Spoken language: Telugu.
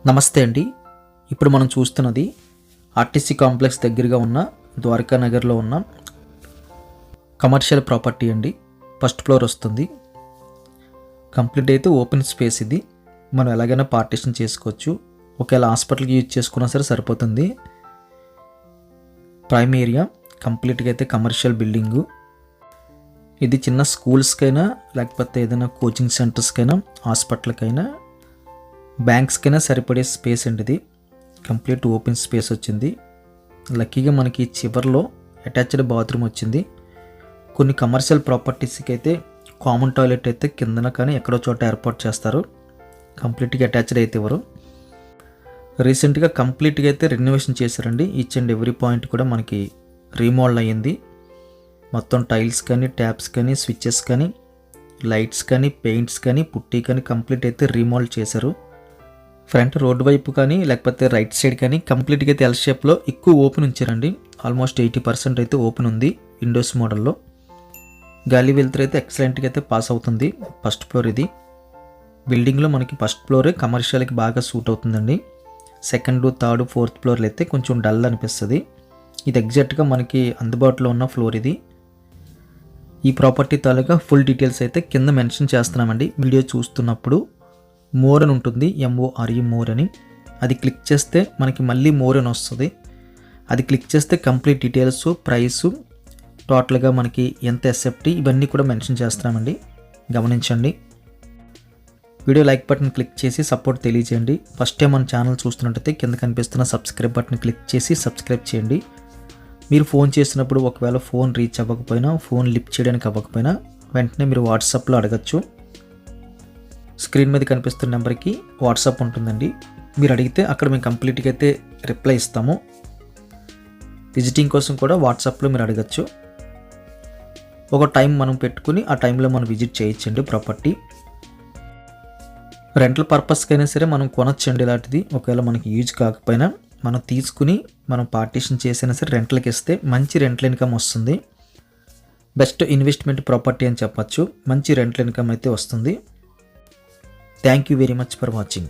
నమస్తే అండి. ఇప్పుడు మనం చూస్తున్నది ఆర్టీసీ కాంప్లెక్స్ దగ్గరగా ఉన్న ద్వారకా నగర్లో ఉన్న కమర్షియల్ ప్రాపర్టీ అండి. ఫస్ట్ ఫ్లోర్ వస్తుంది. కంప్లీట్ అయితే ఓపెన్ స్పేస్ ఇది. మనం ఎలాగైనా పార్టీషన్ చేసుకోవచ్చు. ఒకవేళ హాస్పిటల్కి యూజ్ చేసుకున్నా సరే సరిపోతుంది. ప్రైమ్ ఏరియా కంప్లీట్గా అయితే కమర్షియల్ బిల్డింగు. ఇది చిన్న స్కూల్స్కైనా లేకపోతే ఏదైనా కోచింగ్ సెంటర్స్కైనా హాస్పిటల్కైనా బ్యాంక్స్కైనా సరిపడే స్పేస్ అండి. ఇది కంప్లీట్ ఓపెన్ స్పేస్ వచ్చింది. లక్కీగా మనకి చివర్లో అటాచ్డ్ బాత్రూమ్ వచ్చింది. కొన్ని కమర్షియల్ ప్రాపర్టీస్కి అయితే కామన్ టాయిలెట్ అయితే కిందన కానీ ఎక్కడో చోట ఏర్పాటు చేస్తారు. కంప్లీట్గా అటాచ్డ్ అయితే ఇవ్వరు. రీసెంట్గా కంప్లీట్గా అయితే రెనోవేషన్ చేశారండి. ఈచ్ అండ్ ఎవ్రీ పాయింట్ కూడా మనకి రీమోడల్ అయ్యింది. మొత్తం టైల్స్ కానీ ట్యాప్స్ కానీ స్విచ్చెస్ కానీ లైట్స్ కానీ పెయింట్స్ కానీ పుట్టి కానీ కంప్లీట్ అయితే రీమోడల్ చేశారు. ఫ్రంట్ రోడ్ వైపు కానీ లేకపోతే రైట్ సైడ్ కానీ కంప్లీట్గా అయితే ఎల్ షేప్లో ఎక్కువ ఓపెన్ ఉంచారండి. ఆల్మోస్ట్ 80% అయితే ఓపెన్ ఉంది విండోస్ మోడల్లో. గాలి వెళ్తురు అయితే ఎక్సలెంట్గా అయితే పాస్ అవుతుంది. ఫస్ట్ ఫ్లోర్ ఇది. బిల్డింగ్లో మనకి ఫస్ట్ ఫ్లోరే కమర్షియల్కి బాగా సూట్ అవుతుందండి. సెకండ్, థర్డ్, ఫోర్త్ ఫ్లోర్లు అయితే కొంచెం డల్ అనిపిస్తుంది. ఇది ఎగ్జాక్ట్గా మనకి అందుబాటులో ఉన్న ఫ్లోర్ ఇది. ఈ ప్రాపర్టీ తాలూకా ఫుల్ డీటెయిల్స్ అయితే కింద మెన్షన్ చేస్తున్నామండి. వీడియో చూస్తున్నప్పుడు మోర్ అని ఉంటుంది, MORE మోర్ అని. అది క్లిక్ చేస్తే మనకి మళ్ళీ మోర్ అని వస్తుంది. అది క్లిక్ చేస్తే కంప్లీట్ డీటెయిల్స్, ప్రైసు, టోటల్గా మనకి ఎంత ఎస్ఎఫ్టీ ఇవన్నీ కూడా మెన్షన్ చేస్తున్నామండి. గమనించండి. వీడియో లైక్ బటన్ క్లిక్ చేసి సపోర్ట్ తెలియజేయండి. ఫస్ట్ టైం మన ఛానల్ చూస్తున్నట్టయితే కింద కనిపిస్తున్న సబ్స్క్రైబ్ బటన్ క్లిక్ చేసి సబ్స్క్రైబ్ చేయండి. మీరు ఫోన్ చేసినప్పుడు ఒకవేళ ఫోన్ రీచ్ అవ్వకపోయినా, ఫోన్ లిఫ్ట్ చేయడానికి అవ్వకపోయినా వెంటనే మీరు వాట్సాప్లో అడగచ్చు. స్క్రీన్ మీద కనిపిస్తున్న నెంబర్కి వాట్సాప్ ఉంటుందండి. మీరు అడిగితే అక్కడ మేము కంప్లీట్గా అయితే రిప్లై ఇస్తాము. విజిటింగ్ కోసం కూడా వాట్సాప్లో మీరు అడగచ్చు. ఒక టైం మనం పెట్టుకుని ఆ టైంలో మనం విజిట్ చేయొచ్చండి ప్రాపర్టీ. రెంటల్ పర్పస్కైనా సరే మనం కొనొచ్చండి ఇలాంటిది. ఒకవేళ మనకి యూజ్ కాకపోయినా మనం తీసుకుని మనం పార్టీషన్ చేసినా సరే రెంట్లకి ఇస్తే మంచి రెంటల్ ఇన్కమ్ వస్తుంది. బెస్ట్ ఇన్వెస్ట్మెంట్ ప్రాపర్టీ అని చెప్పచ్చు. మంచి రెంటల్ ఇన్కమ్ అయితే వస్తుంది. Thank you very much for watching.